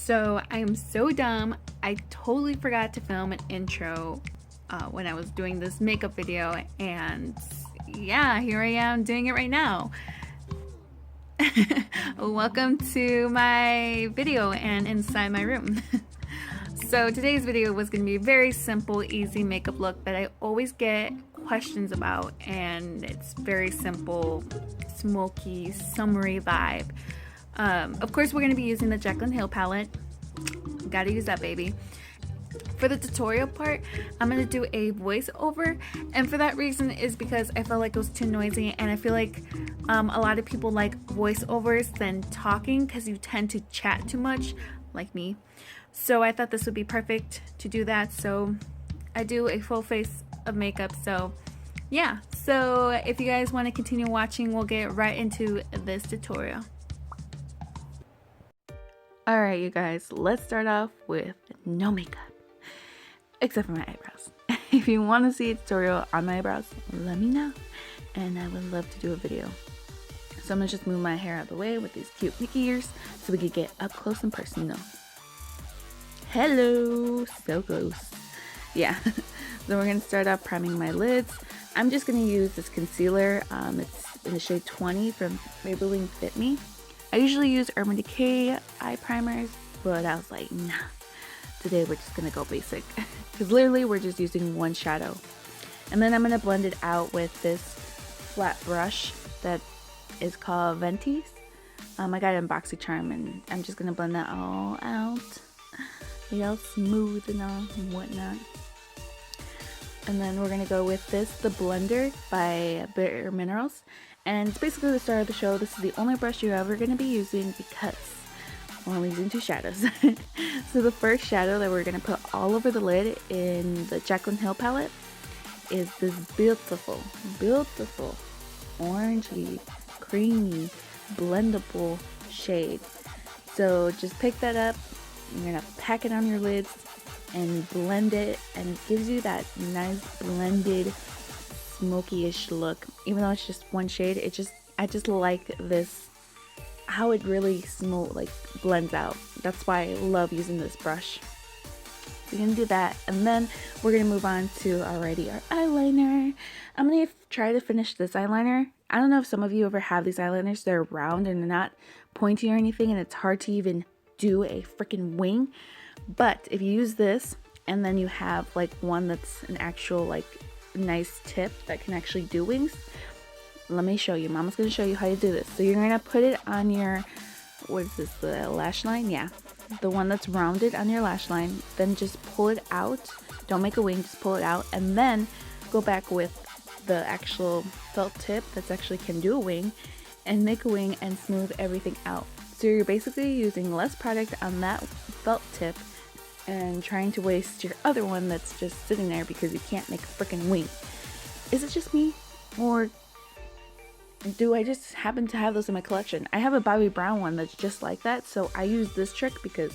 So I am so dumb. I totally forgot to film an intro when I was doing this makeup video, and yeah, here I am doing it right now. Welcome to my video and inside my room. So today's video was going to be a very simple, easy makeup look that I always get questions about, and it's very simple, smoky, summery vibe. Of course, we're going to be using the Jaclyn Hill Palette. Gotta use that, baby. For the tutorial part, I'm going to do a voiceover, and for that reason is because I felt like it was too noisy, and I feel like a lot of people like voiceovers than talking because you tend to chat too much, like me. So I thought this would be perfect to do that, so I do a full face of makeup. So yeah, so if you guys want to continue watching, we'll get right into this tutorial. Alright, you guys, let's start off with no makeup, except for my eyebrows. If you want to see a tutorial on my eyebrows, let me know, and I would love to do a video. So I'm going to just move my hair out of the way with these cute Mickey ears so we can get up close and personal. Hello, so close. Yeah, so we're going to start off priming my lids. I'm just going to use this concealer. It's in the shade 20 from Maybelline Fit Me. I usually use Urban Decay eye primers, but I was like, nah, today we're just going to go basic. Because literally we're just using one shadow. And then I'm going to blend it out with this flat brush that is called Venti's. I got it in BoxyCharm, and I'm just going to blend that all out. Be all smooth and all and whatnot. And then we're going to go with this, the Blender by Bare Minerals. And it's basically the start of the show. This is the only brush you're ever going to be using because we're only using two shadows. So the first shadow that we're going to put all over the lid in the Jaclyn Hill palette is this beautiful, beautiful, orangey, creamy, blendable shade. So just pick that up. You're going to pack it on your lids and blend it, and it gives you that nice blended smoky-ish look. Even though it's just one shade, I just like this, how it really blends out. That's why I love using this brush. So you're gonna do that, and then we're gonna move on to our eyeliner. I'm gonna try to finish this eyeliner. I don't know if some of you ever have these eyeliners. They're round and they're not pointy or anything, and it's hard to even do a freaking wing. But if you use this and then you have like one that's an actual nice tip that can actually do wings, let me show you. Mama's gonna show you how to do this. So you're gonna put it on your, what is this, the lash line? Yeah, the one that's rounded on your lash line. Then just pull it out. Don't make a wing, just pull it out, and then go back with the actual felt tip that's actually can do a wing and make a wing and smooth everything out. So you're basically using less product on that felt tip and trying to waste your other one that's just sitting there because you can't make a freaking wing. Is it just me, or do I just happen to have those in my collection? I have a Bobbi Brown one that's just like that, so I use this trick because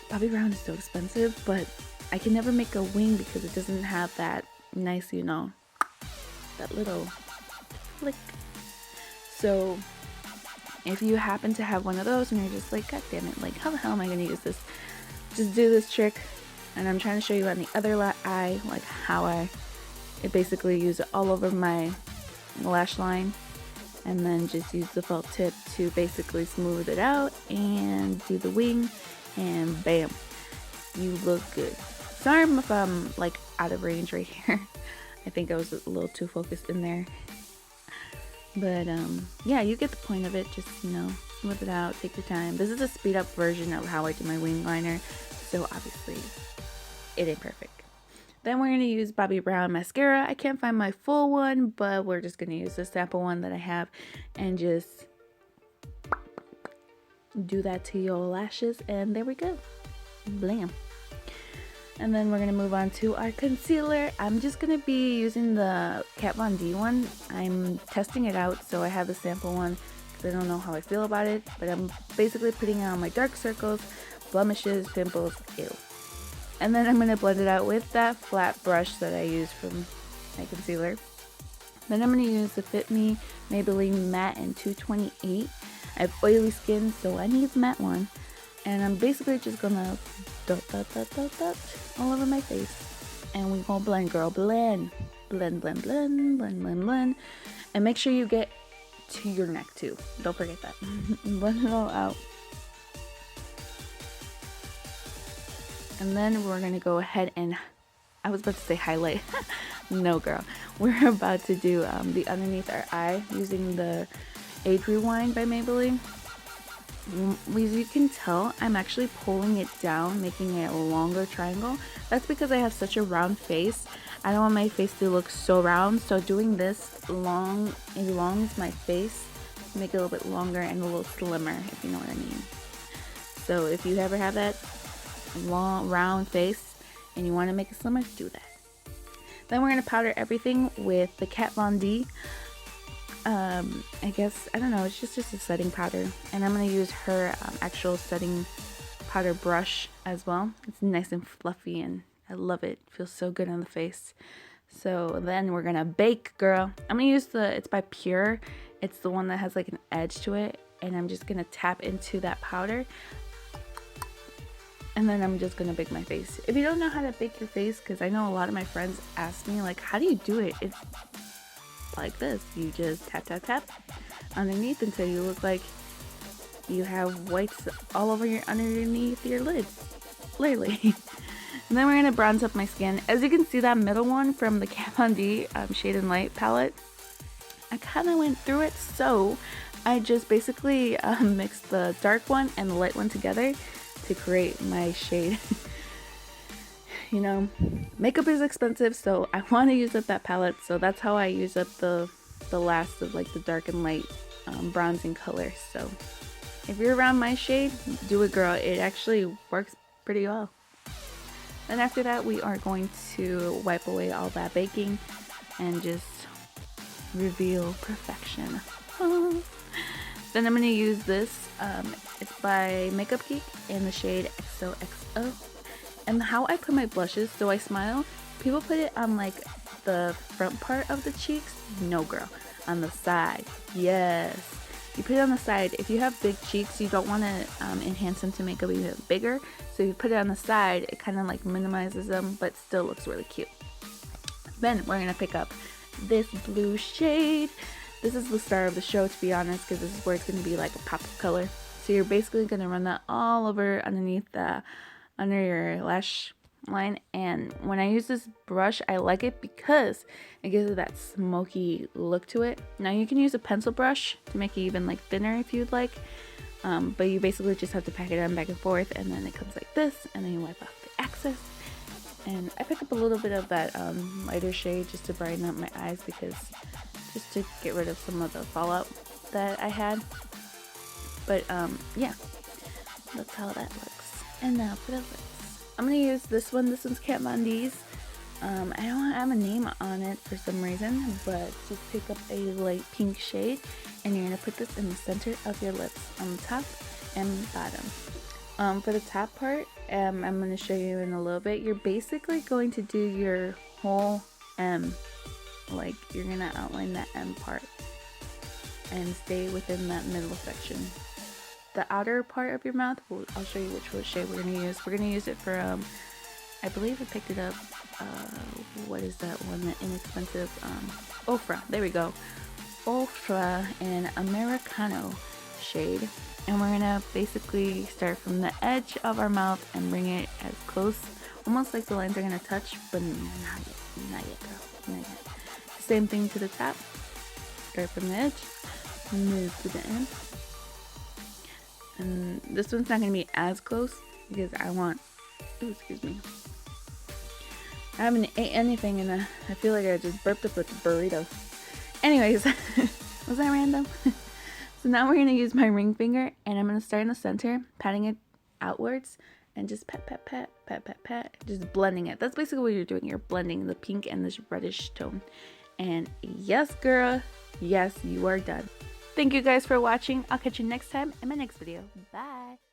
Bobbi Brown is so expensive, but I can never make a wing because it doesn't have that nice, you know, that little flick. So if you happen to have one of those and you're just like, god damn it, like how the hell am I gonna use this? Just do this trick, and I'm trying to show you on the other eye, like how I basically use it all over my lash line, and then just use the felt tip to basically smooth it out and do the wing, and bam, you look good. Sorry if I'm like out of range right here. I think I was a little too focused in there. But yeah, you get the point of it. Just, you know, smooth it out, take your time. This is a speed up version of how I do my wing liner, so obviously it ain't perfect. Then we're going to use Bobbi Brown mascara. I can't find my full one, but we're just going to use the sample one that I have and just do that to your lashes, and there we go. Blam. And then we're going to move on to our concealer. I'm just going to be using the Kat Von D one. I'm testing it out, so I have the sample one because I don't know how I feel about it. But I'm basically putting on my dark circles, blemishes, pimples, ew. And then I'm going to blend it out with that flat brush that I use from my concealer. Then I'm going to use the Fit Me Maybelline Matte in 228. I have oily skin, so I need the matte one. And I'm basically just gonna dot dot dot dot dot all over my face. And we gonna blend, girl, blend. Blend, blend, blend, blend, blend, blend. And make sure you get to your neck too. Don't forget that. Blend it all out. And then we're gonna go ahead and, I was about to say highlight. No, girl. We're about to do the underneath our eye using the Age Rewind by Maybelline. As you can tell, I'm actually pulling it down, making it a longer triangle. That's because I have such a round face. I don't want my face to look so round, so doing this elongs my face, make it a little bit longer and a little slimmer, if you know what I mean. So if you ever have that long round face and you want to make it slimmer, do that. Then we're going to powder everything with the Kat Von D. I guess, I don't know, it's just a setting powder. And I'm going to use her actual setting powder brush as well. It's nice and fluffy and I love it. It feels so good on the face. So then we're going to bake, girl. I'm going to use it's by Pure. It's the one that has like an edge to it. And I'm just going to tap into that powder. And then I'm just going to bake my face. If you don't know how to bake your face, because I know a lot of my friends ask me, like, how do you do it? It's like this. You just tap, tap, tap underneath until you look like you have whites all over underneath your lids. Literally. And then we're going to bronze up my skin. As you can see, that middle one from the Kat Von D Shade and Light palette, I kind of went through it. So I just basically mixed the dark one and the light one together to create my shade. You know, makeup is expensive, so I want to use up that palette, so that's how I use up the last of like the dark and light bronzing color. So if you're around my shade, do it, girl. It actually works pretty well. Then after that, we are going to wipe away all that baking and just reveal perfection. Then I'm going to use this. It's by Makeup Geek in the shade XOXO. And how I put my blushes, so I smile. People put it on like the front part of the cheeks. No, girl. On the side. Yes. You put it on the side. If you have big cheeks, you don't want to enhance them to make them even bigger. So if you put it on the side, it kind of like minimizes them, but still looks really cute. Then we're going to pick up this blue shade. This is the star of the show, to be honest, because this is where it's going to be like a pop of color. So you're basically going to run that all over underneath under your lash line. And when I use this brush, I like it because it gives it that smoky look to it. Now you can use a pencil brush to make it even like thinner if you'd like, but you basically just have to pack it on back and forth, and then it comes like this, and then you wipe off the excess. And I picked up a little bit of that lighter shade just to brighten up my eyes, because just to get rid of some of the fallout that I had. But yeah, that's how that looks. And now for the lips. I'm going to use this one. This one's Kat Von D's. I don't have a name on it for some reason, but just pick up a light pink shade, and you're going to put this in the center of your lips, on the top and bottom. For the top part, I'm going to show you in a little bit. You're basically going to do your whole M. Like, you're going to outline that M part and stay within that middle section. The outer part of your mouth, I'll show you which shade we're going to use. We're going to use it for, I believe I picked it up, what is that one, the inexpensive, Ofra, there we go. Ofra in Americano shade. And we're going to basically start from the edge of our mouth and bring it as close, almost like the lines are going to touch, but not yet, girl, not yet. Same thing to the top. Start from the edge, move to the end. And this one's not going to be as close because I want, ooh, excuse me. I haven't ate anything and I feel like I just burped up with a burrito. Anyways, was that random? So now we're going to use my ring finger, and I'm going to start in the center, patting it outwards, and just pat, pat, pat, pat, pat, pat, just blending it. That's basically what you're doing. You're blending the pink and this reddish tone. And yes, girl, yes, you are done. Thank you guys for watching. I'll catch you next time in my next video. Bye.